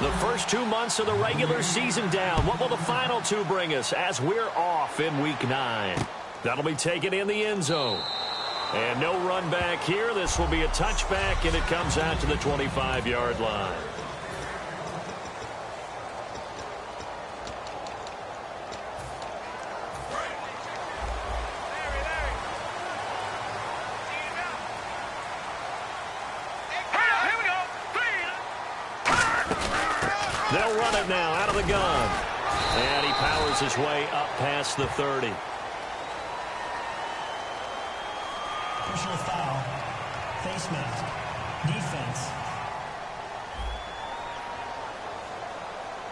The first 2 months of the regular season down. What will the final two bring us as we're off in Week 9? That'll be taken in the end zone. And no run back here. This will be a touchback, and it comes out to the 25-yard line. They'll run it now out of the gun. And he powers his way up past the 30. Personal foul. Face mask. Defense.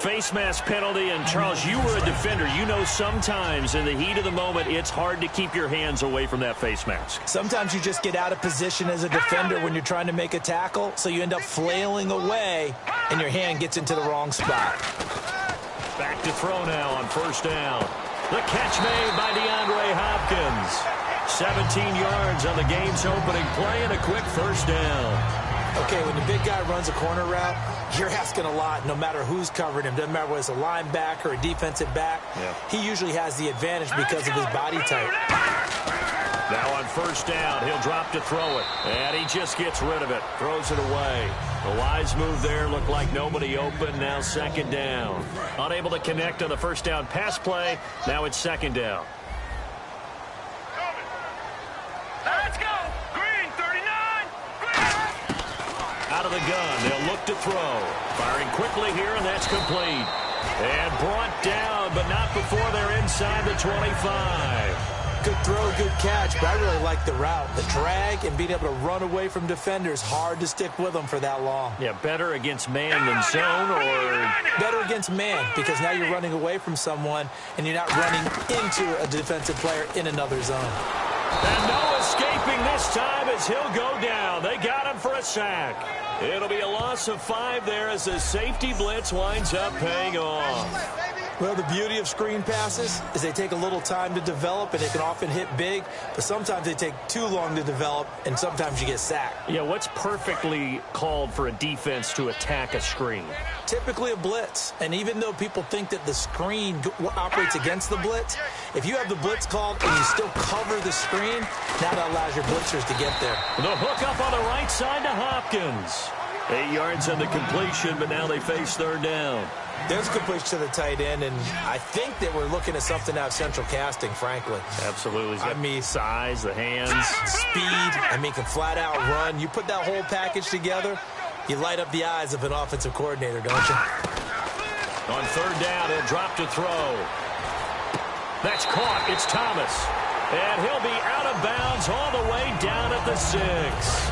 Face mask penalty, and Charles, you were a defender. You know sometimes in the heat of the moment, it's hard to keep your hands away from that face mask. Sometimes you just get out of position as a defender when you're trying to make a tackle, so you end up flailing away, and your hand gets into the wrong spot. Back to throw now on first down. The catch made by DeAndre Hopkins. 17 yards on the game's opening play and a quick first down. Okay, when the big guy runs a corner route, you're asking a lot no matter who's covering him. Doesn't matter whether it's a linebacker or a defensive back. Yeah. He usually has the advantage because of his body type. Now on first down, he'll drop to throw it. And he just gets rid of it. Throws it away. The wise move there. Looked like nobody open. Now second down. Unable to connect on the first down pass play. Now it's second down. Let's go. Green, 39. Out of the gun. They'll look to throw. Firing quickly here, and that's complete. And brought down, but not before they're inside the 25. Good throw, good catch, but I really like the route. The drag and being able to run away from defenders, hard to stick with them for that long. Yeah, better against man than zone, or? Better against man, because now you're running away from someone, and you're not running into a defensive player in another zone. And no escaping this time as he'll go down. They got him for a sack. It'll be a loss of 5 there as the safety blitz winds up paying off. Well, the beauty of screen passes is they take a little time to develop, and they can often hit big, but sometimes they take too long to develop, and sometimes you get sacked. Yeah, what's perfectly called for a defense to attack a screen? Typically a blitz, and even though people think that the screen operates against the blitz, if you have the blitz called and you still cover the screen, that allows your blitzers to get there. The hook up on the right side to Hopkins. 8 yards on the completion, but now they face third down. There's a completion to the tight end, and I think that we're looking at something out of central casting, frankly. Absolutely. I mean, size, the hands. Speed. I mean, can flat out run. You put that whole package together, you light up the eyes of an offensive coordinator, don't you? On third down, he'll drop to throw. That's caught. It's Thomas. And he'll be out of bounds all the way down at the 6.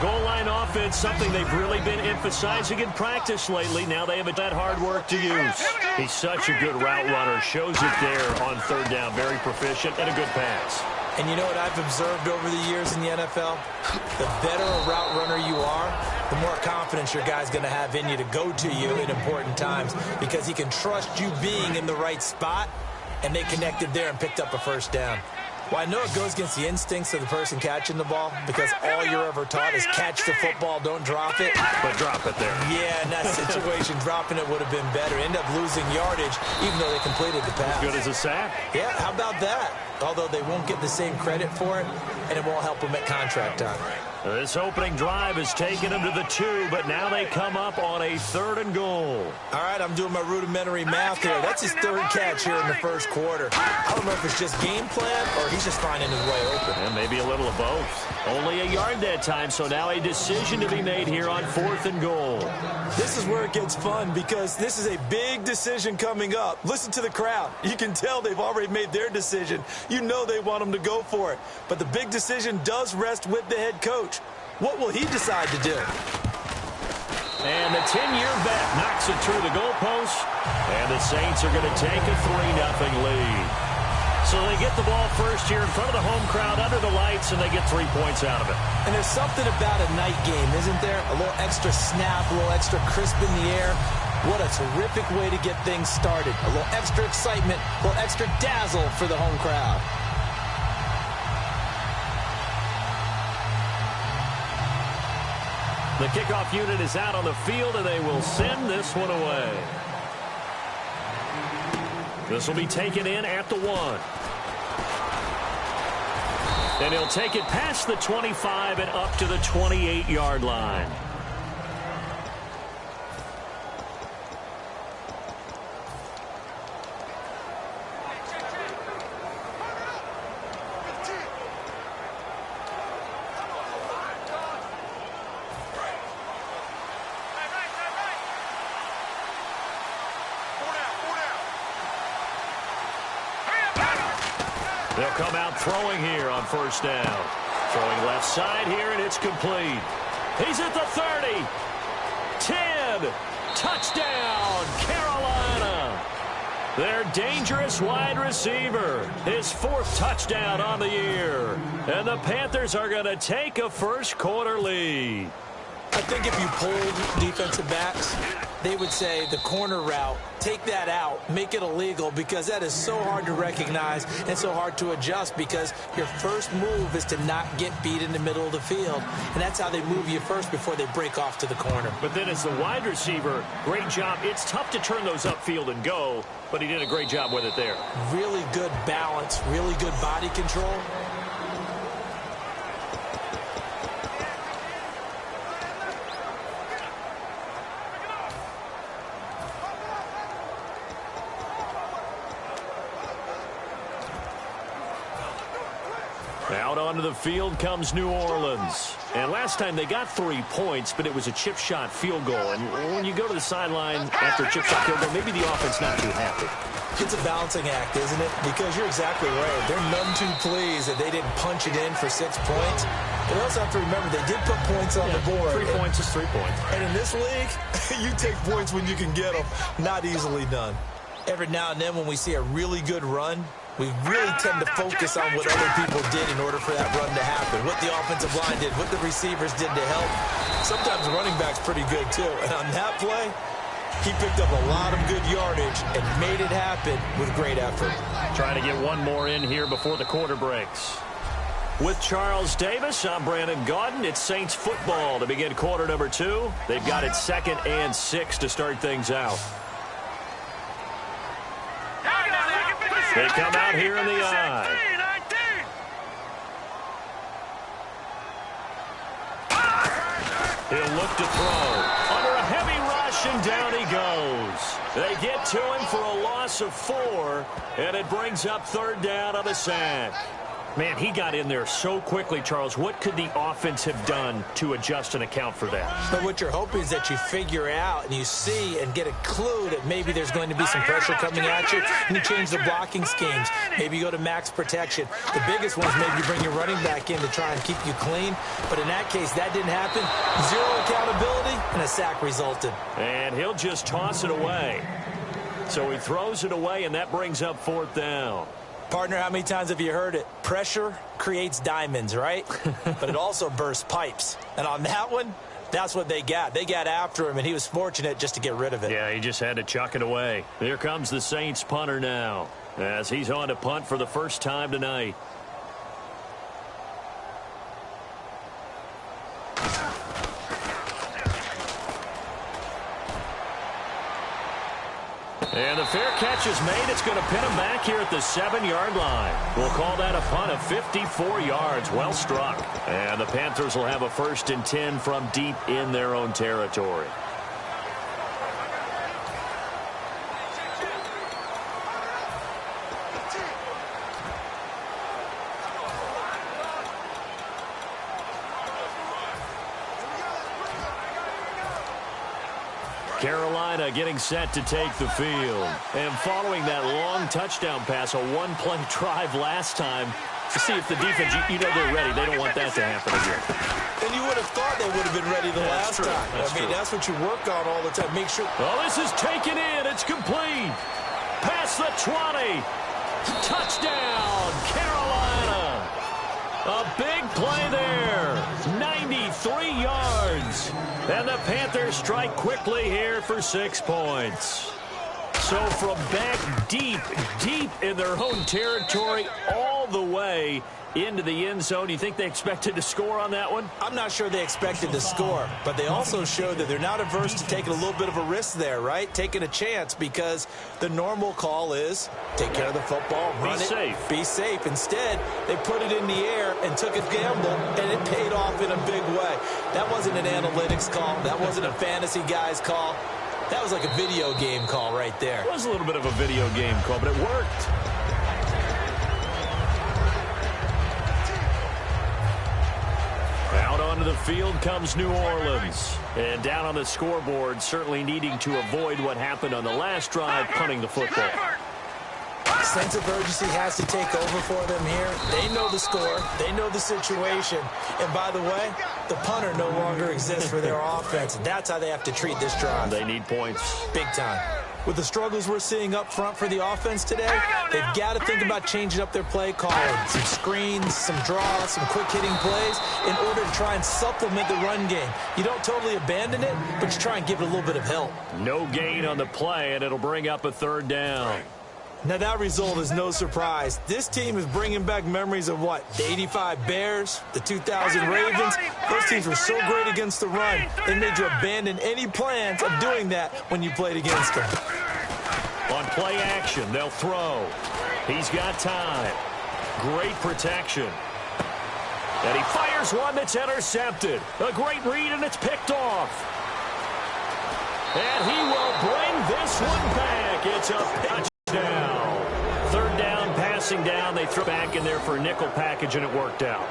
Goal line offense, something they've really been emphasizing in practice lately. Now they have that hard work to use. He's such a good route runner. Shows it there on third down. Very proficient and a good pass. And you know what I've observed over the years in the NFL? The better a route runner you are, the more confidence your guy's going to have in you to go to you in important times, because he can trust you being in the right spot, and they connected there and picked up a first down. Well, I know it goes against the instincts of the person catching the ball, because all you're ever taught is catch the football, don't drop it. But drop it there. Yeah, in that situation, dropping it would have been better. End up losing yardage, even though they completed the pass. As good as a sack. Yeah, how about that? Although they won't get the same credit for it, and it won't help them at contract time. This opening drive has taken them to the 2, but now they come up on a 3rd and goal. All right, I'm doing my rudimentary math here. That's his 3rd catch here in the first quarter. I don't know if it's just game plan or he's just finding his way open. And maybe a little of both. Only a yard that time, so now a decision to be made here on 4th and goal. This is where it gets fun, because this is a big decision coming up. Listen to the crowd. You can tell they've already made their decision. You know they want them to go for it. But the big decision does rest with the head coach. What will he decide to do? And the 10-year vet knocks it through the goalpost. And the Saints are going to take a 3-0 lead. So they get the ball first here in front of the home crowd under the lights, and they get 3 points out of it. And there's something about a night game, isn't there? A little extra snap, a little extra crisp in the air. What a terrific way to get things started. A little extra excitement, a little extra dazzle for the home crowd. The kickoff unit is out on the field, and they will send this one away. This will be taken in at the 1. And he'll take it past the 25 and up to the 28-yard line. They'll come out throwing here on first down. Throwing left side here, and it's complete. He's at the 30. 10. Touchdown, Carolina. Their dangerous wide receiver. His 4th touchdown on the year. And the Panthers are going to take a first-quarter lead. I think if you polled defensive backs, they would say the corner route, take that out, make it illegal, because that is so hard to recognize and so hard to adjust, because your first move is to not get beat in the middle of the field. And that's how they move you first before they break off to the corner. But then as the wide receiver, great job. It's tough to turn those upfield and go, but he did a great job with it there. Really good balance, really good body control. Out onto the field comes New Orleans. And last time they got 3 points, but it was a chip shot field goal. And when you go to the sideline after a chip shot field goal, maybe the offense not too happy. It's a balancing act, isn't it? Because you're exactly right. They're none too pleased that they didn't punch it in for 6 points. But you also have to remember they did put points on the board. 3 points is 3 points. And in this league, you take points when you can get them. Not easily done. Every now and then when we see a really good run, we really tend to focus on what other people did in order for that run to happen. What the offensive line did, what the receivers did to help. Sometimes the running back's pretty good too. And on that play, he picked up a lot of good yardage and made it happen with great effort. Trying to get one more in here before the quarter breaks. With Charles Davis, I'm Brandon Gaudin. It's Saints football to begin quarter number 2. They've got it 2nd and 6 to start things out. They come out here in the eye. He'll look to throw. Under a heavy rush, and down he goes. They get to him for a loss of 4, and it brings up 3rd down on the sack. Man, he got in there so quickly, Charles. What could the offense have done to adjust and account for that? But what you're hoping is that you figure out and you see and get a clue that maybe there's going to be some pressure coming at you, and you change the blocking schemes. Maybe you go to max protection. The biggest one is maybe you bring your running back in to try and keep you clean. But in that case, that didn't happen. 0 accountability, and a sack resulted. And he'll just toss it away. So he throws it away, and that brings up 4th down. Partner, how many times have you heard it? Pressure creates diamonds, right? But it also bursts pipes. And on that one, that's what they got. They got after him, and he was fortunate just to get rid of it. Yeah, he just had to chuck it away. Here comes the Saints punter now, as he's on to punt for the first time tonight. And the fair catch is made. It's going to pin him back here at the 7-yard line. We'll call that a punt of 54 yards. Well struck. And the Panthers will have a 1st and 10 from deep in their own territory. Carolina getting set to take the field. And following that long touchdown pass, a one-play drive last time, to see if the defense, you know they're ready. They don't want that to happen again. And you would have thought they would have been ready the last time. That's what you work on all the time. Make sure. Oh, this is taken in. It's complete. Past the 20. Touchdown, Carolina. A big play there. 93 yards. And the Panthers strike quickly here for 6 points. So from back deep in their own territory, all the way into the end zone, you think they expected to score on that one? I'm not sure they expected to score, but they also showed that they're not averse to taking a little bit of a risk there, right? Taking a chance, because the normal call is take care of the football, run it, be safe. Instead, they put it in the air and took a gamble, and it paid off in a big way. That wasn't an analytics call. That wasn't a fantasy guy's call. That was like a video game call right there. It was a little bit of a video game call, but it worked. Out onto the field comes New Orleans. And down on the scoreboard, certainly needing to avoid what happened on the last drive, punting the football. Sense of urgency has to take over for them here. They know the score. They know the situation. And by the way, the punter no longer exists for their offense. That's how they have to treat this drive. They need points. Big time. With the struggles we're seeing up front for the offense today, they've got to think about changing up their play calling. Some screens, some draws, some quick-hitting plays in order to try and supplement the run game. You don't totally abandon it, but you try and give it a little bit of help. No gain on the play, and it'll bring up a third down. Now, that result is no surprise. This team is bringing back memories of what? The 85 Bears, the 2000 Ravens. Those teams were so great against the run. They made you abandon any plans of doing that when you played against them. On play action, they'll throw. He's got time. Great protection. And he fires one that's intercepted. A great read, and it's picked off. And he will bring this one back. It's a touchdown. Third down, passing down. They throw back in there for a nickel package, and it worked out.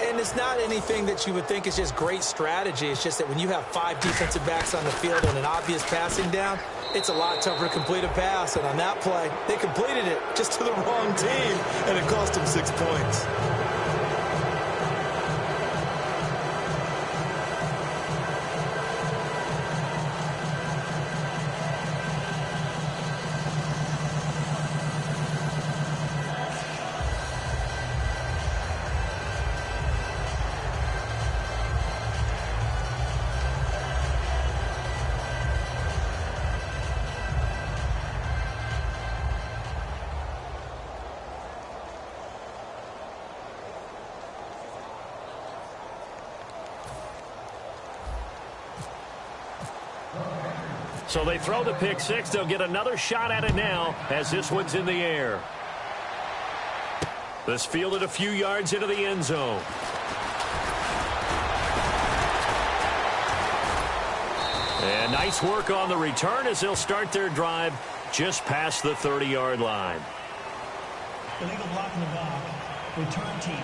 And it's not anything that you would think is just great strategy. It's just that when you have 5 defensive backs on the field and an obvious passing down, it's a lot tougher to complete a pass. And on that play, they completed it just to the wrong team, and it cost them 6 points. So they throw the pick six. They'll get another shot at it now as this one's in the air. This fielded a few yards into the end zone. And nice work on the return as they'll start their drive just past the 30-yard line. Illegal block in the back. Return team.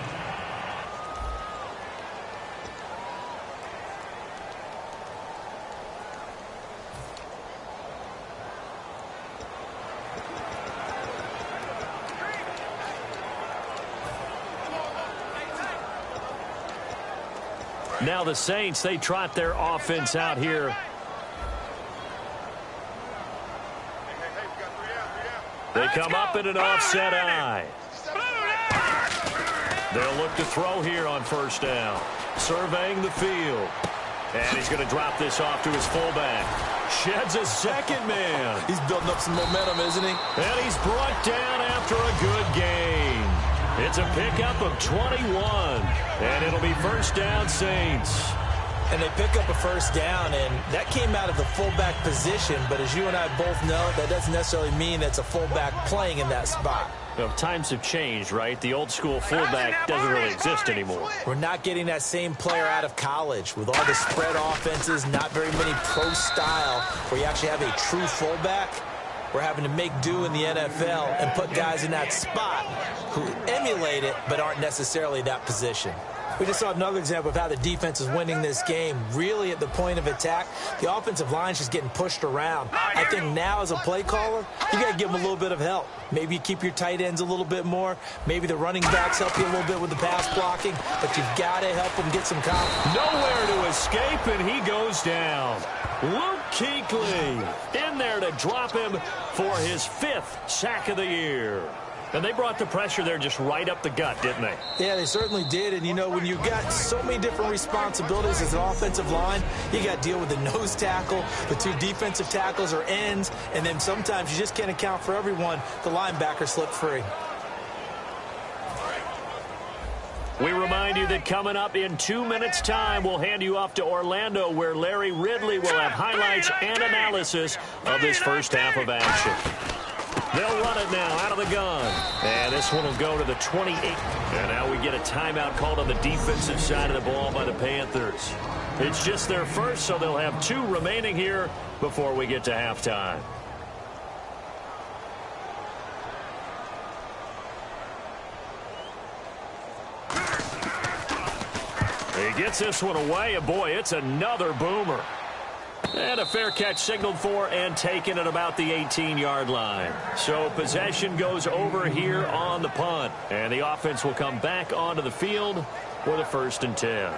Now the Saints, they trot their offense out here. They come up in an offset eye. They'll look to throw here on first down. Surveying the field. And he's going to drop this off to his fullback. Sheds a second man. He's building up some momentum, isn't he? And he's brought down after a good gain. It's a pickup of 21, and it'll be first down, Saints. And they pick up a first down, and that came out of the fullback position. But as you and I both know, that doesn't necessarily mean it's a fullback playing in that spot. Well, times have changed, right? The old school fullback doesn't really exist anymore. We're not getting that same player out of college. With all the spread offenses, not very many pro style, where you actually have a true fullback. We're having to make do in the NFL and put guys in that spot who emulate it but aren't necessarily that position. We just saw another example of how the defense is winning this game. Really at the point of attack, the offensive line is just getting pushed around. I think now as a play caller, you got to give them a little bit of help. Maybe you keep your tight ends a little bit more. Maybe the running backs help you a little bit with the pass blocking. But you've got to help them get some confidence. Nowhere to escape, and he goes down. Luke Kuechly in there to drop him for his 5th sack of the year. And they brought the pressure there just right up the gut, didn't they? Yeah, they certainly did. And, you know, when you've got so many different responsibilities as an offensive line, you got to deal with the nose tackle, the two defensive tackles or ends, and then sometimes you just can't account for everyone. The linebacker slipped free. We remind you that coming up in 2 minutes' time, we'll hand you off to Orlando, where Larry Ridley will have highlights and analysis of this first half of action. They'll run it now out of the gun. And this one will go to the 28. And now we get a timeout called on the defensive side of the ball by the Panthers. It's just their first, so they'll have 2 remaining here before we get to halftime. He gets this one away, and boy, it's another boomer. And a fair catch signaled for and taken at about the 18-yard line. So possession goes over here on the punt. And the offense will come back onto the field for the 1st and 10.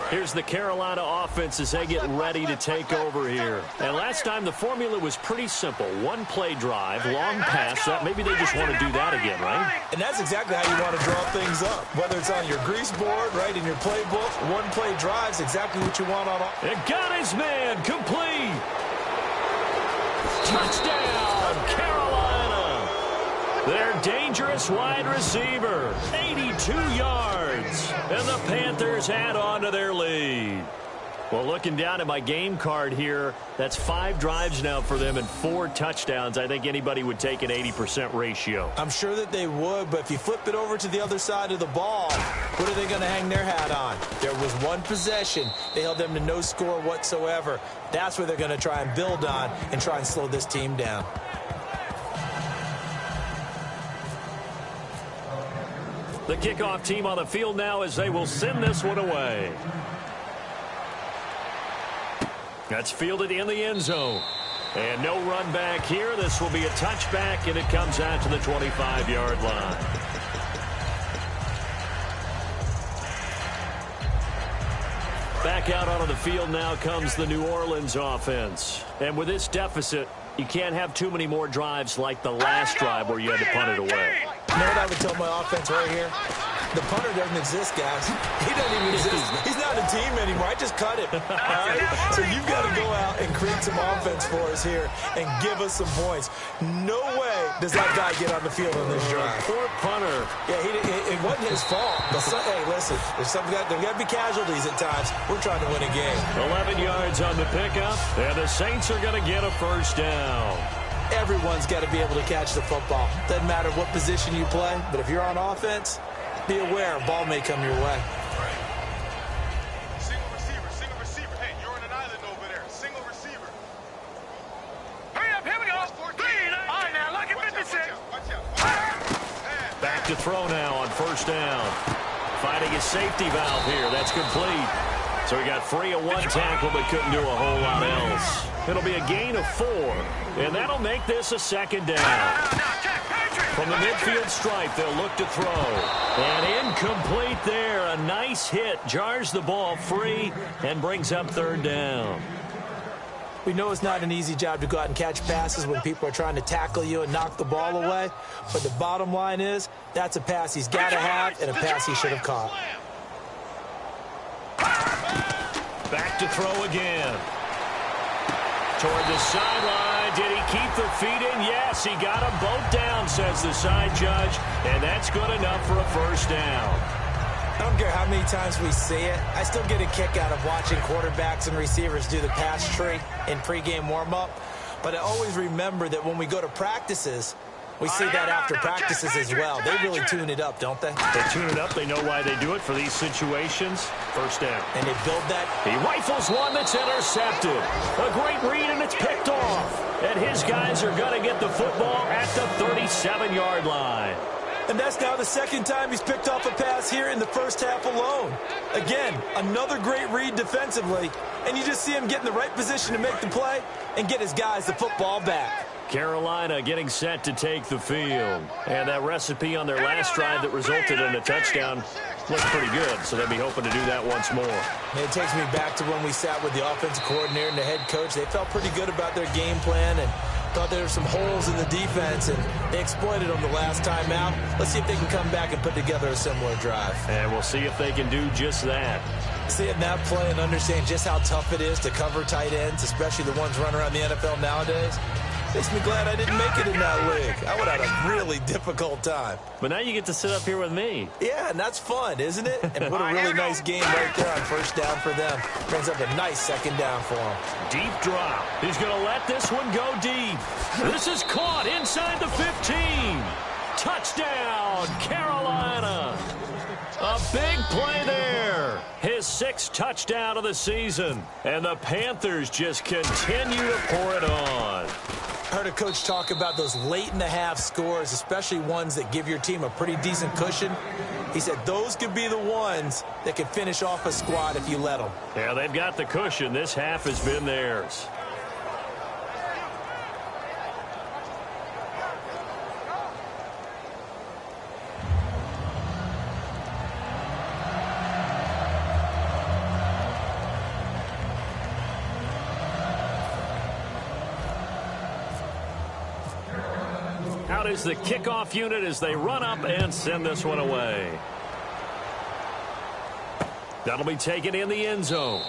Here's the Carolina offense as they get ready to take over here. And last time the formula was pretty simple. 1 play drive, long pass. That maybe they just want to do that again, right? And that's exactly how you want to draw things up. Whether it's on your grease board, right, in your playbook, 1 play drive's exactly what you want on. It got his man complete. Touchdown, Carolina. Their dangerous wide receiver, 82 yards. And the Panthers add on to their lead. Well, looking down at my game card here, that's 5 drives now for them and 4 touchdowns. I think anybody would take an 80% ratio. I'm sure that they would, but if you flip it over to the other side of the ball, what are they going to hang their hat on? There was 1 possession. They held them to no score whatsoever. That's what they're going to try and build on and try and slow this team down. The kickoff team on the field now as they will send this one away. That's fielded in the end zone. And no run back here. This will be a touchback, and it comes out to the 25-yard line. Back out onto the field now comes the New Orleans offense. And with this deficit, you can't have too many more drives like the last drive where you had to punt it away. You know what I would tell my offense right here? The punter doesn't exist, guys. He doesn't even exist. He's not a team anymore. I just cut him. All right? So you've got to go out and create some offense for us here and give us some points. No way does that guy get on the field on this drive. Poor punter. Yeah, it wasn't his fault. But hey, listen, there's got to be casualties at times. We're trying to win a game. 11 yards on the pickup, and the Saints are going to get a first down. Everyone's got to be able to catch the football. Doesn't matter what position you play, but if you're on offense, be aware a ball may come your way. Single receiver. Hey, you're on an island over there. Single receiver. Hurry up, here we go. All right, now, look at 56. Watch out. Back to throw now on first down. Finding his safety valve here. That's complete. So he got free of 1 tackle but couldn't do a whole lot else. It'll be a gain of 4, and that'll make this a second down. From the midfield stripe, they'll look to throw. And incomplete there. A nice hit. Jars the ball free and brings up 3rd down. We know it's not an easy job to go out and catch passes when people are trying to tackle you and knock the ball away. But the bottom line is, that's a pass he's got to have and a pass he should have caught. Back to throw again. Toward the sideline. Did he keep the feet in? Yes, he got them both down, says the side judge. And that's good enough for a first down. I don't care how many times we see it. I still get a kick out of watching quarterbacks and receivers do the pass tree in pregame warm-up. But I always remember that when we go to practices, we see that after practices as well. They really tune it up, don't they? They tune it up. They know why they do it for these situations. First down. And they build that. He rifles one that's intercepted. A great read, and it's picked off. And his guys are going to get the football at the 37-yard line. And that's now the 2nd time he's picked off a pass here in the first half alone. Again, another great read defensively. And you just see him get in the right position to make the play and get his guys the football back. Carolina getting set to take the field. And that recipe on their last drive that resulted in a touchdown looked pretty good, so they'll be hoping to do that once more. It takes me back to when we sat with the offensive coordinator and the head coach. They felt pretty good about their game plan and thought there were some holes in the defense, and they exploited them the last time out. Let's see if they can come back and put together a similar drive. And we'll see if they can do just that. Seeing that play and understand just how tough it is to cover tight ends, especially the ones running around the NFL nowadays, makes me glad I didn't make it in that league. I would have had a really difficult time. But now you get to sit up here with me. Yeah, and that's fun, isn't it? And put a really nice game right there on first down for them. Brings up a nice second down for them. Deep drop. He's going to let this one go deep. This is caught inside the 15. Touchdown, Carolina. A big play there. His 6th touchdown of the season. And the Panthers just continue to pour it on. Heard a coach talk about those late-in-the-half scores, especially ones that give your team a pretty decent cushion. He said those could be the ones that could finish off a squad if you let them. Yeah, they've got the cushion. This half has been theirs. Out is the kickoff unit as they run up and send this one away. That'll be taken in the end zone.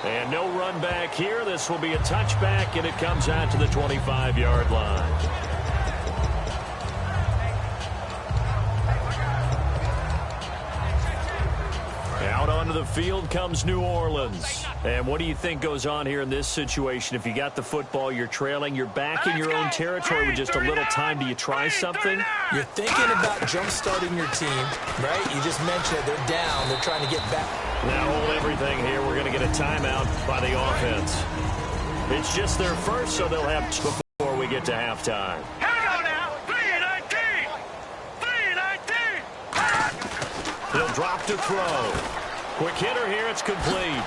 And no run back here. This will be a touchback, and it comes out to the 25-yard line. Out onto the field comes New Orleans. And what do you think goes on here in this situation? If you got the football, you're trailing, you're back in your own territory with just a little time. Do you try something? You're thinking about jump-starting your team, right? You just mentioned it. They're down. They're trying to get back. Now hold everything here. We're going to get a timeout by the offense. It's just their first, so they'll have two before we get to halftime. Here we go now. 3-19. 3-19. He'll drop to throw. Quick hitter here. It's complete.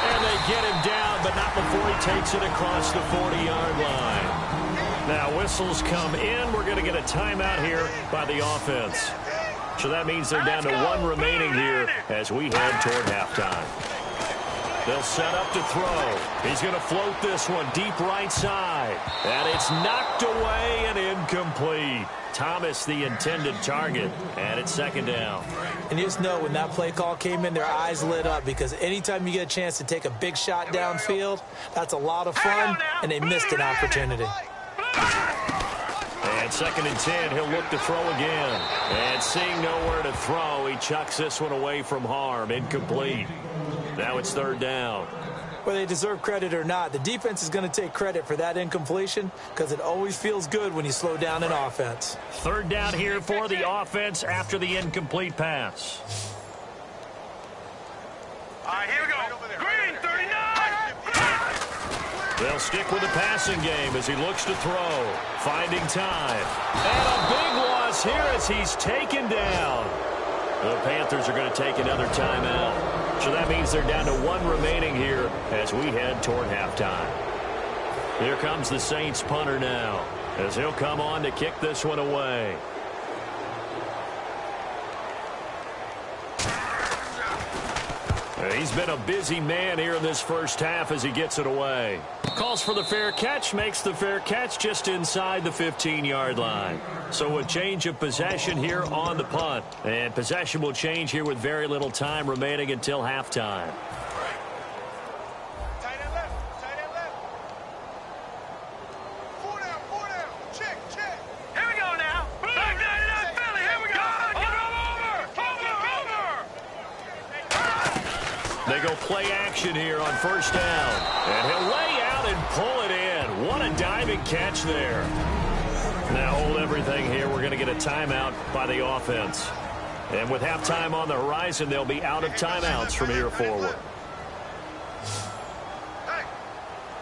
And they get him down, but not before he takes it across the 40-yard line. Now whistles come in. We're going to get a timeout here by the offense. So that means they're down to one remaining here as we head toward halftime. They'll set up to throw. He's going to float this one deep right side. And it's knocked away and incomplete. Thomas, the intended target, and it's second down. And you just know when that play call came in, their eyes lit up because anytime you get a chance to take a big shot downfield, that's a lot of fun, and they missed an opportunity. And second and 10, he'll look to throw again. And seeing nowhere to throw, he chucks this one away from harm. Incomplete. Now it's third down. Whether they deserve credit or not, the defense is going to take credit for that incompletion because it always feels good when you slow down an offense. Third down here for the offense after the incomplete pass. All right, here we go. Green, 39. They'll stick with the passing game as he looks to throw. Finding time. And a big loss here as he's taken down. The Panthers are going to take another timeout. So that means they're down to one remaining here as we head toward halftime. Here comes the Saints punter now as he'll come on to kick this one away. He's been a busy man here in this first half as he gets it away. Calls for the fair catch, makes the fair catch just inside the 15-yard line. So a change of possession here on the punt. And possession will change here with very little time remaining until halftime. Tight end left. Tight end left. 4 down. 4 down. Check. Check. Here we go now. Back 99 Philly. Here we go. Over. They go play action here on first down. And he'll lay out and pull it in. What a diving catch there. Now hold everything here. We're going to get a timeout by the offense. And with halftime on the horizon, they'll be out of timeouts from here forward. Hey,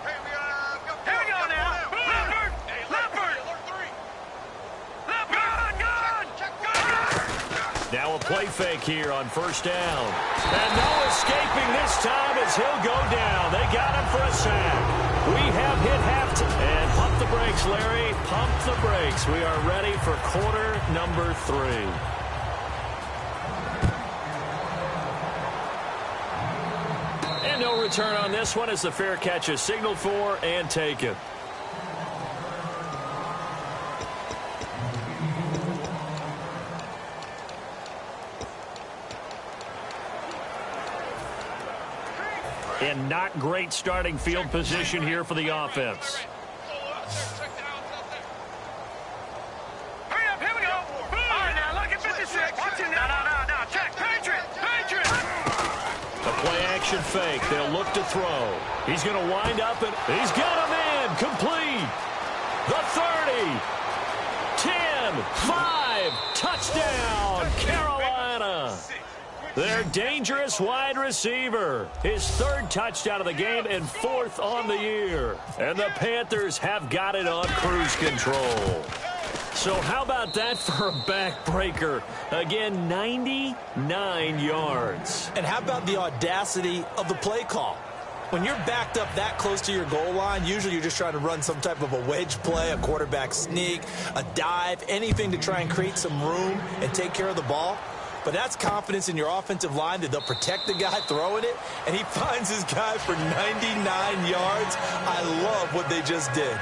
we got Here we go now. Leopard. Leopard. Now a play fake here on first down. And no escaping this time as he'll go down. They got him for a sack. We have hit halftime. And Pump the brakes, Larry. Pump the brakes. We are ready for quarter number 3. And no return on this one as the fair catch is signaled for and taken. And not great starting field position here for the offense. Hurry up, here we go. All right, now look at 56. Watch it now. No. Check. Patriot. A play-action fake. They'll look to throw. He's going to wind up, and he's got a man. Complete. The 30. 10. 5. Touchdown, Carolina. Their dangerous wide receiver. His 3rd touchdown of the game and 4th on the year. And the Panthers have got it on cruise control. So how about that for a backbreaker? Again, 99 yards. And how about the audacity of the play call? When you're backed up that close to your goal line, usually you're just trying to run some type of a wedge play, a quarterback sneak, a dive, anything to try and create some room and take care of the ball. But that's confidence in your offensive line that they'll protect the guy throwing it, and he finds his guy for 99 yards. I love what they just did.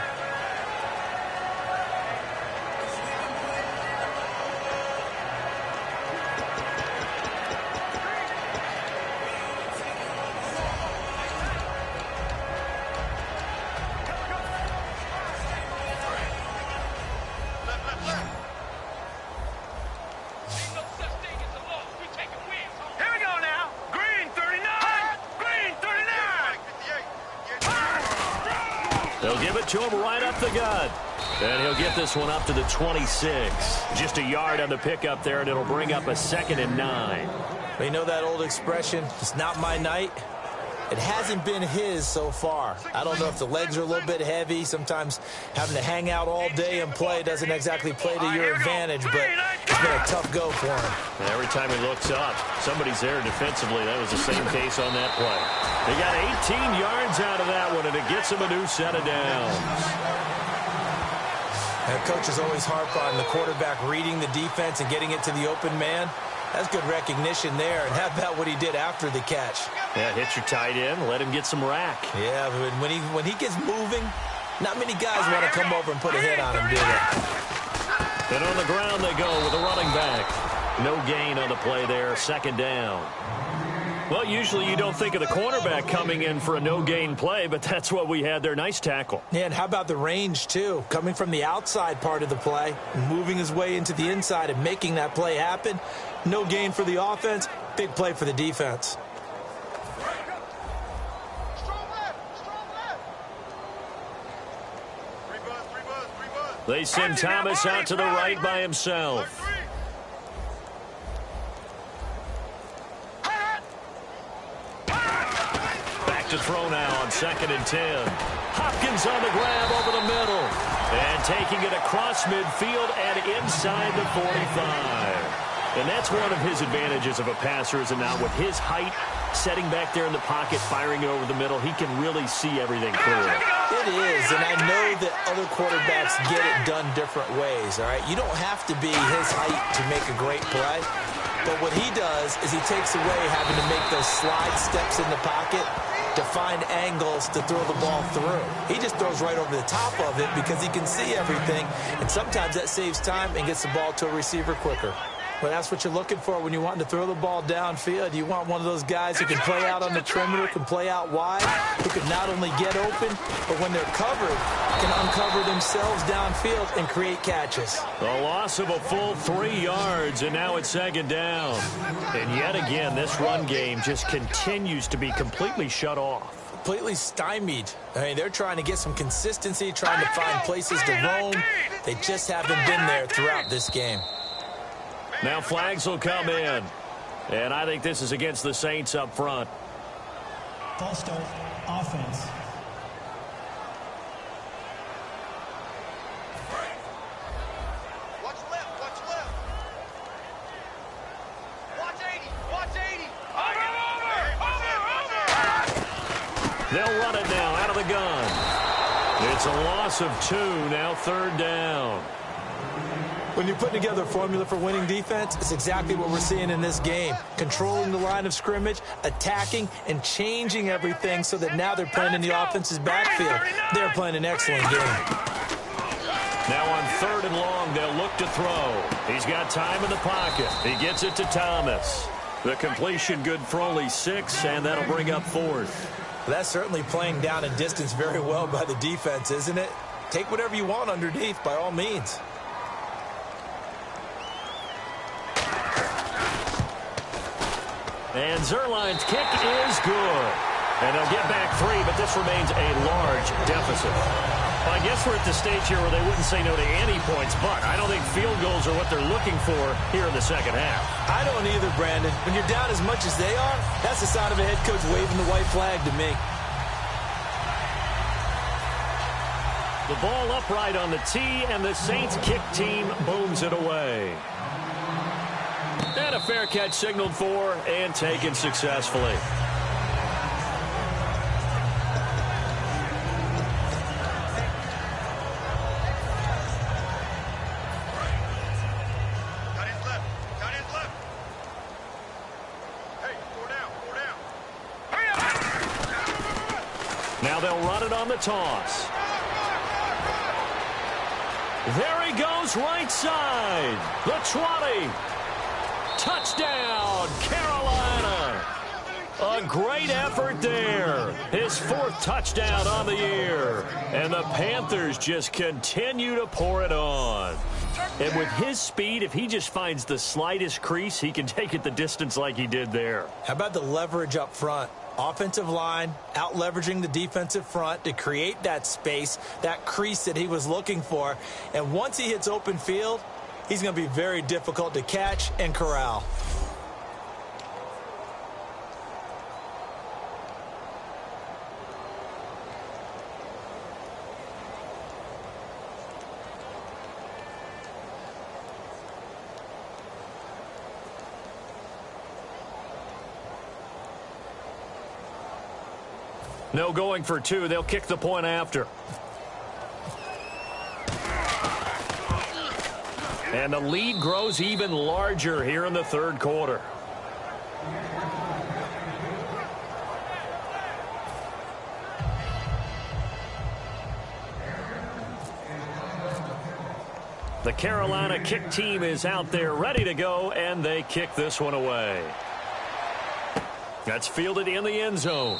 They'll give it to him right up the gut. And he'll get this one up to the 26. Just a yard on the pickup there, and it'll bring up a 2nd and 9. Well, you know that old expression, it's not my night? It hasn't been his so far. I don't know if the legs are a little bit heavy. Sometimes having to hang out all day and play doesn't exactly play to your advantage, but it's been a tough go for him. And every time he looks up, somebody's there defensively. That was the same case on that play. They got 18 yards out of that one, and it gets him a new set of downs. And coaches always harp on the quarterback reading the defense and getting it to the open man. That's good recognition there. And how about what he did after the catch? Yeah, hit your tight end, let him get some rack. Yeah, but when he gets moving, not many guys want to come over and put a hit on him, do they? And on the ground they go with a running back. No gain on the play there, 2nd down. Well, usually you don't think of the cornerback coming in for a no-gain play, but that's what we had there. Nice tackle. Yeah, and how about the range, too? Coming from the outside part of the play, moving his way into the inside and making that play happen. No gain for the offense, big play for the defense. They send Thomas out to the right by himself. Back to throw now on 2nd and 10. Hopkins on the grab over the middle. And taking it across midfield and inside the 45. And that's one of his advantages of a passer, is now with his height, setting back there in the pocket, firing it over the middle, he can really see everything clearly. It is, and I know that other quarterbacks get it done different ways, all right? You don't have to be his height to make a great play, but what he does is he takes away having to make those slide steps in the pocket to find angles to throw the ball through. He just throws right over the top of it because he can see everything, and sometimes that saves time and gets the ball to a receiver quicker. Well, that's what you're looking for when you're wanting to throw the ball downfield. You want one of those guys who can play out on the perimeter, can play out wide, who can not only get open, but when they're covered, can uncover themselves downfield and create catches. The loss of a full 3 yards, and now it's 2nd down. And yet again, this run game just continues to be completely shut off. Completely stymied. I mean, they're trying to get some consistency, trying to find places to roam. They just haven't been there throughout this game. Now flags will come in. And I think this is against the Saints up front. False start, offense. Watch left, watch left. Watch 80, watch 80. They'll run it now out of the gun. It's a loss of 2, now 3rd down. When you're putting together a formula for winning defense, it's exactly what we're seeing in this game. Controlling the line of scrimmage, attacking, and changing everything so that now they're playing in the offense's backfield. They're playing an excellent game. Now on 3rd and long, they'll look to throw. He's got time in the pocket. He gets it to Thomas. The completion good for only 6, and that'll bring up 4th. That's certainly playing down and distance very well by the defense, isn't it? Take whatever you want underneath, by all means. And Zuerlein's kick is good. And they'll get back 3, but this remains a large deficit. Well, I guess we're at the stage here where they wouldn't say no to any points, but I don't think field goals are what they're looking for here in the second half. I don't either, Brandon. When you're down as much as they are, that's the sign of a head coach waving the white flag to me. The ball upright on the tee, and the Saints kick team booms it away. And a fair catch signaled for and taken successfully. Tight end left. Tight end left. Hey, 4 down. 4 down. Now they'll run it on the toss. There he goes, right side. The 20. Touchdown, Carolina. A great effort there. His 4th touchdown on the year. And the Panthers just continue to pour it on. And with his speed, if he just finds the slightest crease, he can take it the distance like he did there. How about the leverage up front? Offensive line out-leveraging the defensive front to create that space, that crease that he was looking for. And once he hits open field, he's going to be very difficult to catch and corral. No going for 2. They'll kick the point after. And the lead grows even larger here in the 3rd quarter. The Carolina kick team is out there ready to go, and they kick this one away. That's fielded in the end zone.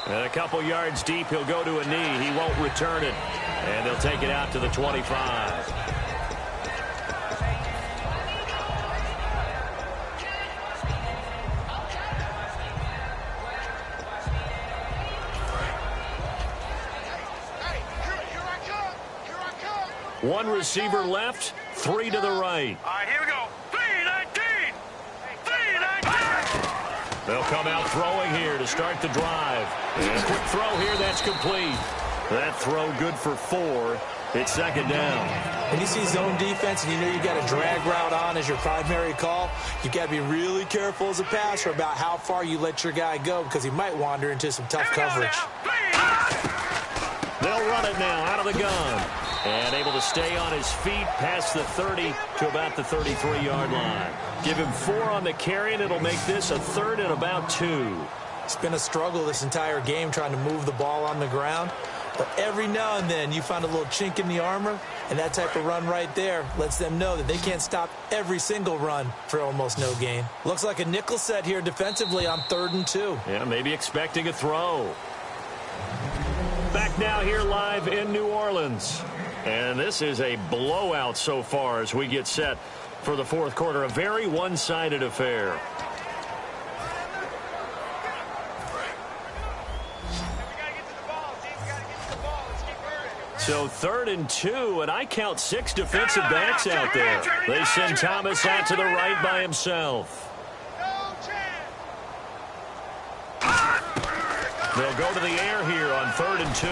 And a couple yards deep, he'll go to a knee. He won't return it. And they'll take it out to the 25. One receiver left, 3 to the right. All right, here we go. 3-19. 3-19. They'll come out throwing here to start the drive. And a quick throw here, that's complete. That throw good for 4. It's 2nd down. When you see zone defense and you know you got a drag route on as your primary call, you got to be really careful as a passer about how far you let your guy go because he might wander into some tough coverage. They'll run it now out of the gun. And able to stay on his feet past the 30 to about the 33-yard line. Give him 4 on the carry, and it'll make this a 3rd and about 2. It's been a struggle this entire game trying to move the ball on the ground. But every now and then you find a little chink in the armor, and that type of run right there lets them know that they can't stop every single run for almost no gain. Looks like a nickel set here defensively on 3rd and 2. Yeah, maybe expecting a throw. Back now here live in New Orleans. And this is a blowout so far as we get set for the 4th quarter. A very one-sided affair. So 3rd and 2, and I count 6 defensive backs out there. They send Thomas out to the right by himself. They'll go to the air here on 3rd and 2.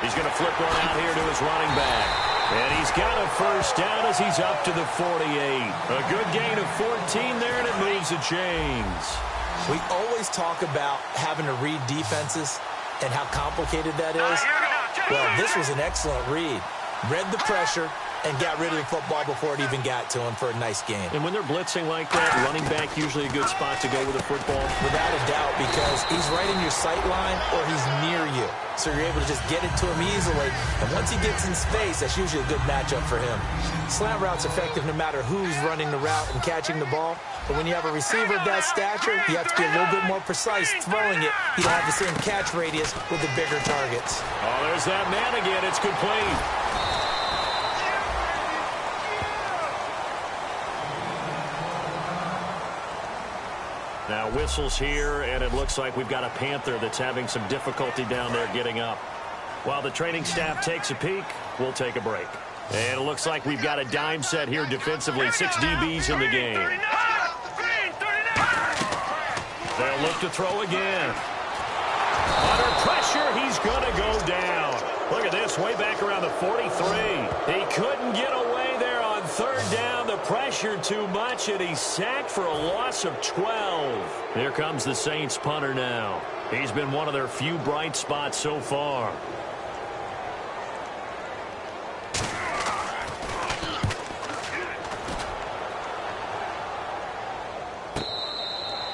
He's going to flip one out here to his running back. And he's got a 1st down as he's up to the 48. A good gain of 14 there, and it moves the chains. We always talk about having to read defenses and how complicated that is. Well, this was an excellent read. Read the pressure and got rid of the football before it even got to him for a nice gain. And when they're blitzing like that, running back usually a good spot to go with the football? Without a doubt, because he's right in your sight line or he's near you. So you're able to just get it to him easily. And once he gets in space, that's usually a good matchup for him. Slant route's effective no matter who's running the route and catching the ball. But when you have a receiver of that stature, you have to be a little bit more precise throwing it. You don't have the same catch radius with the bigger targets. Oh, there's that man again. It's complete. Now whistles here, and it looks like we've got a Panther that's having some difficulty down there getting up. While the training staff takes a peek, we'll take a break. And it looks like we've got a dime set here defensively. 6 DBs in the game. They'll look to throw again. Under pressure, he's going to go down. Look at this, way back around the 43. He couldn't get away there on third down. The pressure too much, and he's sacked for a loss of 12. Here comes the Saints punter now. He's been one of their few bright spots so far.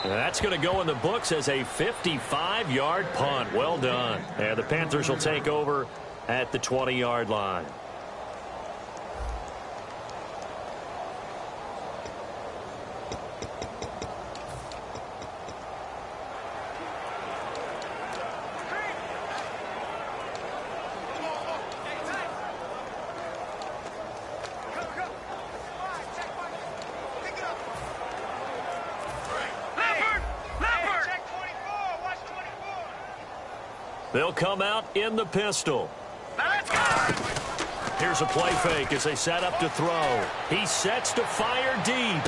That's going to go in the books as a 55-yard punt. Well done. And the Panthers will take over at the 20-yard line. They'll come out in the pistol. Here's a play fake as they set up to throw. He sets to fire deep.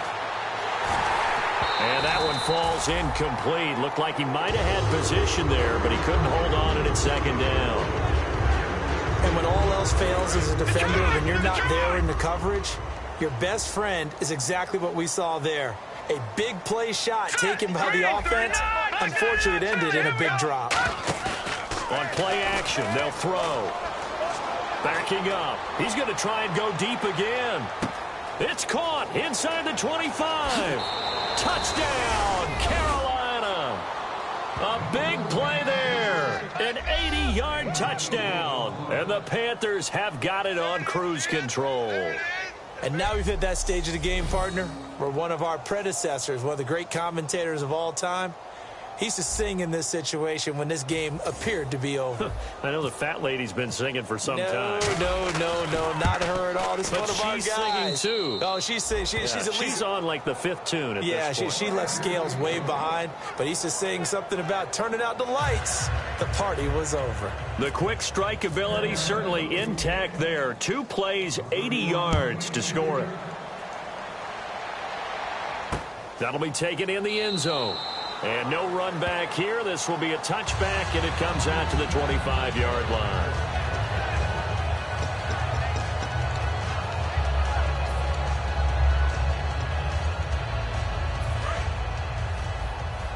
And that one falls incomplete. Looked like he might have had position there, but he couldn't hold on and it's second down. And when all else fails as a defender, when you're not there in the coverage, your best friend is exactly what we saw there. A big play shot taken by the offense. Unfortunately, it ended in a big drop. On play action, they'll throw. Backing up. He's going to try and go deep again. It's caught inside the 25. Touchdown, Carolina. A big play there. An 80-yard touchdown. And the Panthers have got it on cruise control. And now we've hit that stage of the game, partner, where one of our predecessors, one of the great commentators of all time, he used to sing in this situation when this game appeared to be over. I know the fat lady's been singing for some time. No, not her at all. This is one of our guys. She's singing too. Oh, she's singing. She's on like the 5th tune at this point. She left Scales way behind, but he used to sing something about turning out the lights. The party was over. The quick strike ability certainly intact there. 2 plays, 80 yards to score it. That'll be taken in the end zone. And no run back here. This will be a touchback, and it comes out to the 25-yard line.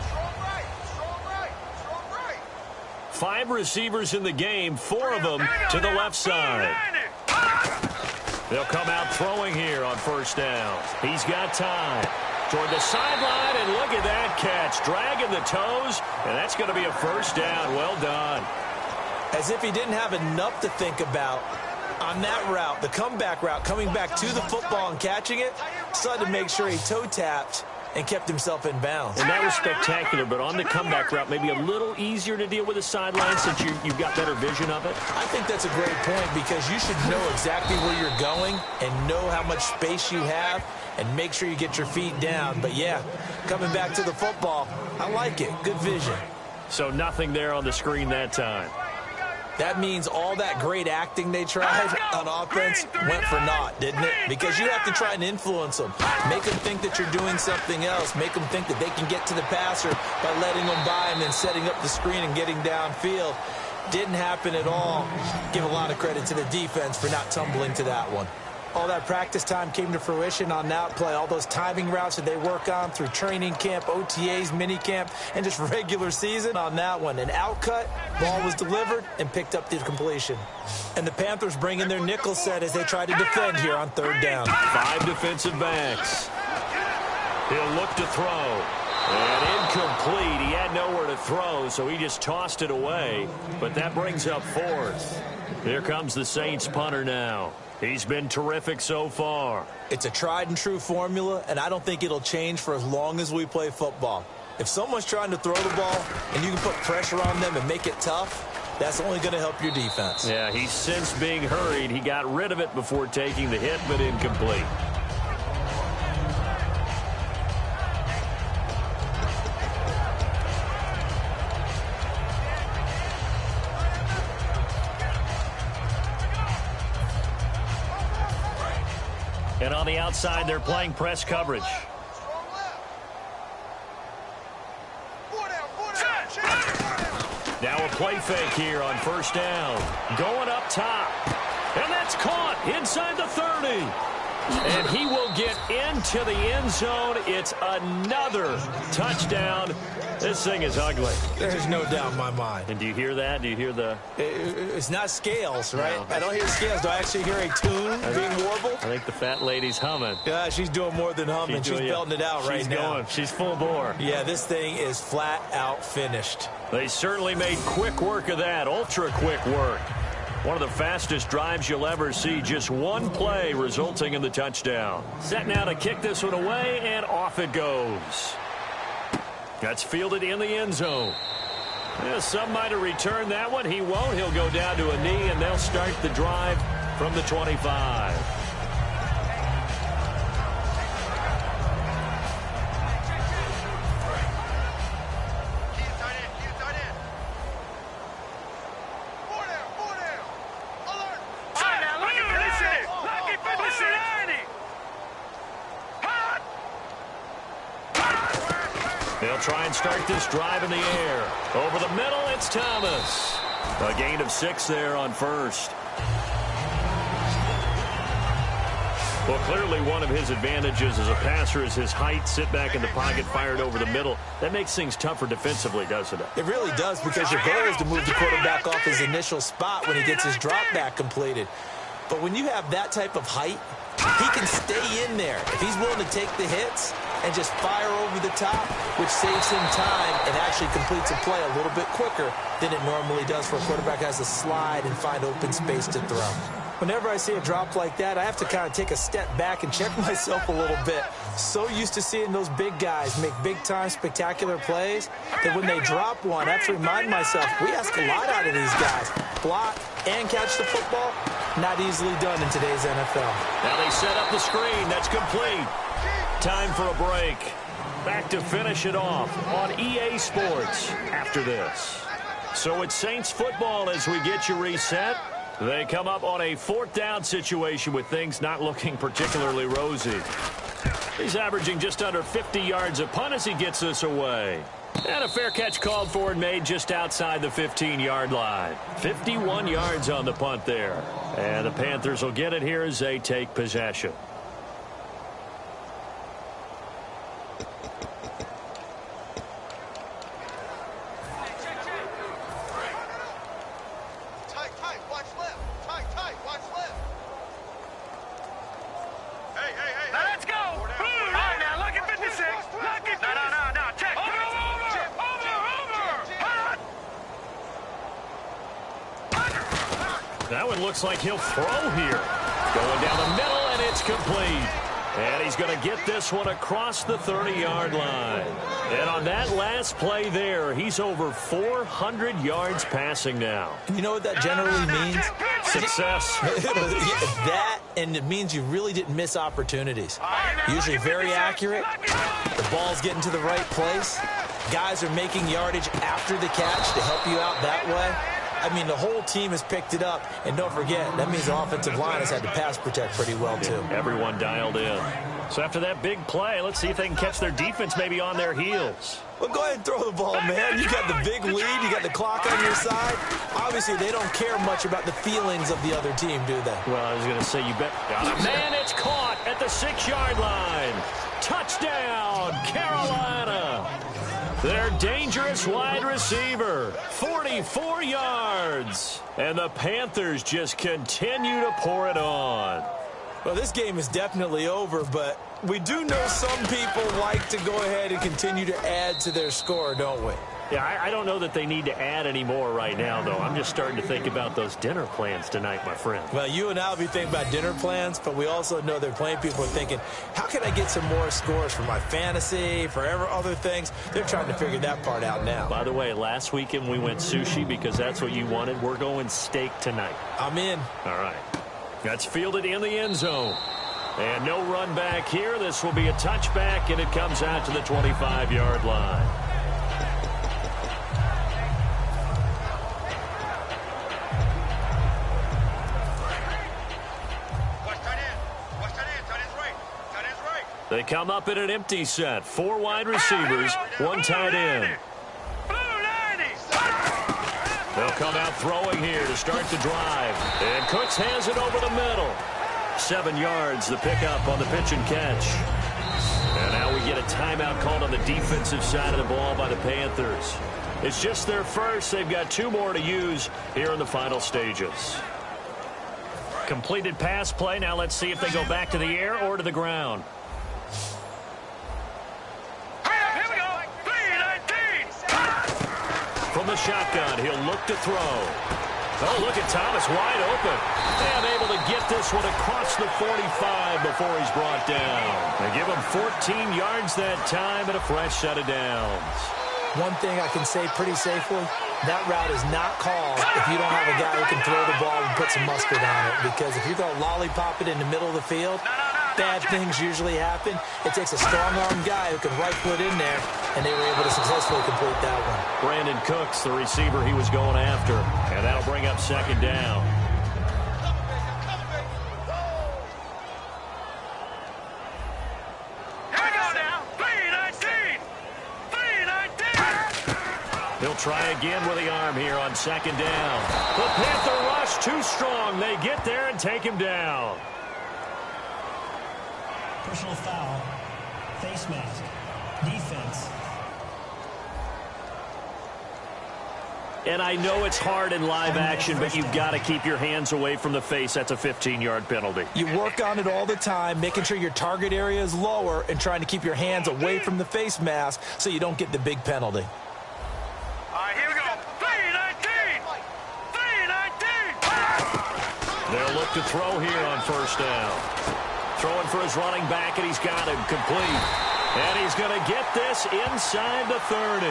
Strong right. 5 receivers in the game, 4 of them to the left side. They'll come out throwing here on first down. He's got time. Toward the sideline, and look at that catch. Dragging the toes, and that's going to be a first down. Well done. As if he didn't have enough to think about on that route, the comeback route, coming back to the football and catching it, decided to make sure he toe-tapped and kept himself in bounds. And that was spectacular, but on the comeback route, maybe a little easier to deal with the sideline since you've got better vision of it. I think that's a great point because you should know exactly where you're going and know how much space you have and make sure you get your feet down. But, yeah, coming back to the football, I like it. Good vision. So nothing there on the screen that time. That means all that great acting they tried on offense went for naught, didn't it? Because you have to try and influence them. Make them think that you're doing something else. Make them think that they can get to the passer by letting them by and then setting up the screen and getting downfield. Didn't happen at all. Give a lot of credit to the defense for not tumbling to that one. All that practice time came to fruition on that play. All those timing routes that they work on through training camp, OTAs, minicamp, and just regular season on that one. An outcut, ball was delivered, and picked up the completion. And the Panthers bring in their nickel set as they try to defend here on third down. 5 defensive backs. He'll look to throw. And incomplete. He had nowhere to throw, so he just tossed it away. But that brings up 4th. Here comes the Saints punter now. He's been terrific so far. It's a tried-and-true formula, and I don't think it'll change for as long as we play football. If someone's trying to throw the ball and you can put pressure on them and make it tough, that's only going to help your defense. Yeah, he's since being hurried. He got rid of it before taking the hit, but incomplete. And on the outside, they're playing press coverage. Now a play fake here on first down. Going up top. And that's caught inside the 30. And he will get into the end zone. It's another touchdown. This thing is ugly. There's no doubt in my mind. And do you hear that? Do you hear the... It's not scales, right? No. I don't hear scales. Do I actually hear a tune being warbled? I think the fat lady's humming. Yeah, she's doing more than humming. She's belting it out right now. She's full bore. Yeah, this thing is flat out finished. They certainly made quick work of that. Ultra quick work. One of the fastest drives you'll ever see. Just one play resulting in the touchdown. Set now to kick this one away, and off it goes. That's fielded in the end zone. Yeah, some might have returned that one. He won't. He'll go down to a knee, and they'll start the drive from the 25. They'll try and start this drive in the air. Over the middle, it's Thomas. A gain of 6 there on first. Well, clearly one of his advantages as a passer is his height. Sit back in the pocket, fired over the middle. That makes things tougher defensively, doesn't it? It really does, because your goal is to move the quarterback off his initial spot when he gets his drop back completed. But when you have that type of height, he can stay in there. If he's willing to take the hits and just fire over the top, which saves him time and actually completes a play a little bit quicker than it normally does for a quarterback who has to slide and find open space to throw. Whenever I see a drop like that, I have to kind of take a step back and check myself a little bit. So used to seeing those big guys make big-time spectacular plays that when they drop one, I have to remind myself, we ask a lot out of these guys. Block and catch the football, not easily done in today's NFL. Now they set up the screen. That's complete. Time for a break. Back to finish it off on EA Sports after this. So it's Saints football as we get you reset. They come up on a 4th down situation with things not looking particularly rosy. He's averaging just under 50 yards a punt as he gets this away. And a fair catch called for and made just outside the 15-yard line. 51 yards on the punt there. And the Panthers will get it here as they take possession. That one looks like he'll throw here. Going down the middle, and it's complete. And he's going to get this one across the 30-yard line. And on that last play there, he's over 400 yards passing now. You know what that generally means? Success. That, and it means you really didn't miss opportunities. Usually very accurate. The ball's getting to the right place. Guys are making yardage after the catch to help you out that way. I mean, the whole team has picked it up. And don't forget, that means the offensive line has had to pass protect pretty well, too. Everyone dialed in. So after that big play, let's see if they can catch their defense maybe on their heels. Well, go ahead and throw the ball, man. You got the big lead. You got the clock on your side. Obviously, they don't care much about the feelings of the other team, do they? Well, I was going to say, you bet. Man, it's caught at the 6-yard line. Touchdown, Carolina. Their dangerous wide receiver, 44 yards. And the Panthers just continue to pour it on. Well, this game is definitely over, but we do know some people like to go ahead and continue to add to their score, don't we? Yeah, I don't know that they need to add any more right now, though. I'm just starting to think about those dinner plans tonight, my friend. Well, you and I will be thinking about dinner plans, but we also know they're playing people are thinking, how can I get some more scores for my fantasy, for other things? They're trying to figure that part out now. By the way, last weekend we went sushi because that's what you wanted. We're going steak tonight. I'm in. All right. That's fielded in the end zone. And no run back here. This will be a touchback, and it comes out to the 25-yard line. They come up in an empty set. 4 wide receivers, 1 tight end. They'll come out throwing here to start the drive. And Cooks has it over the middle. 7 yards, the pickup on the pitch and catch. And now we get a timeout called on the defensive side of the ball by the Panthers. It's just their first. They've got 2 more to use here in the final stages. Completed pass play. Now let's see if they go back to the air or to the ground. From the shotgun, he'll look to throw. Oh, look at Thomas, wide open. And able to get this one across the 45 before he's brought down. They give him 14 yards that time and a fresh set of downs. One thing I can say pretty safely, that route is not called if you don't have a guy who can throw the ball and put some mustard on it. Because if you're going to lollipop it in the middle of the field, bad things usually happen. It takes a strong-arm guy who can right foot in there, and they were able to successfully complete that one. Brandon Cooks, the receiver he was going after, and that'll bring up 2nd down. Here we go now. 3-19. 3-19. He'll try again with the arm here on 2nd down. The Panther rush too strong. They get there and take him down. Personal foul. Face mask. Defense. And I know it's hard in live action, but you've got to keep your hands away from the face. That's a 15-yard penalty. You work on it all the time, making sure your target area is lower and trying to keep your hands away from the face mask so you don't get the big penalty. All right, here we go. 3-19. 3-19. They'll look to throw here on 1st down. Throwing for his running back, and he's got him complete. And he's going to get this inside the 30.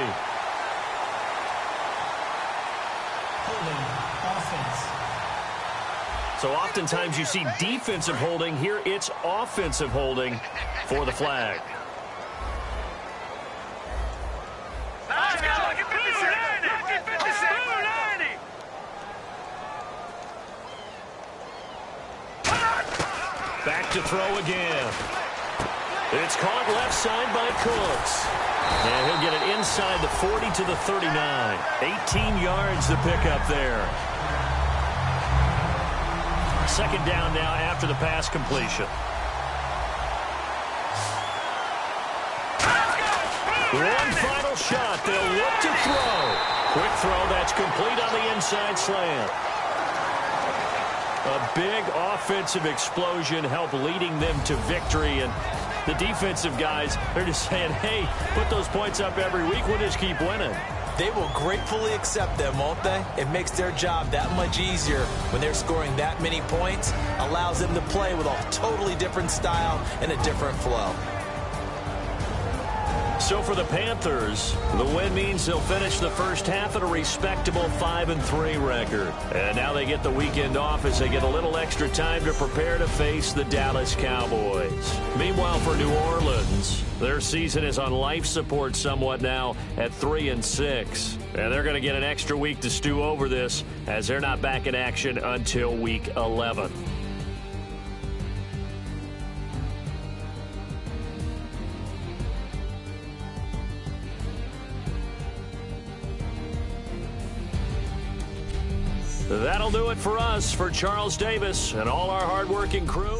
So oftentimes you see defensive holding. Here it's offensive holding for the flag. Let's go. Look at 2-90. Back to throw again. It's caught left side by Cooks. And he'll get it inside the 40 to the 39. 18 yards to pick up there. 2nd down now after the pass completion. One final shot. They'll look to throw. Quick throw that's complete on the inside slant. A big offensive explosion helped leading them to victory. And the defensive guys, they're just saying, hey, put those points up every week. We'll just keep winning. They will gratefully accept them, won't they? It makes their job that much easier when they're scoring that many points. Allows them to play with a totally different style and a different flow. So for the Panthers, the win means they'll finish the first half at a respectable 5-3 record. And now they get the weekend off as they get a little extra time to prepare to face the Dallas Cowboys. Meanwhile, for New Orleans, their season is on life support somewhat now at 3-6. And they're going to get an extra week to stew over this as they're not back in action until week 11. That'll do it for us. For Charles Davis and all our hardworking crew.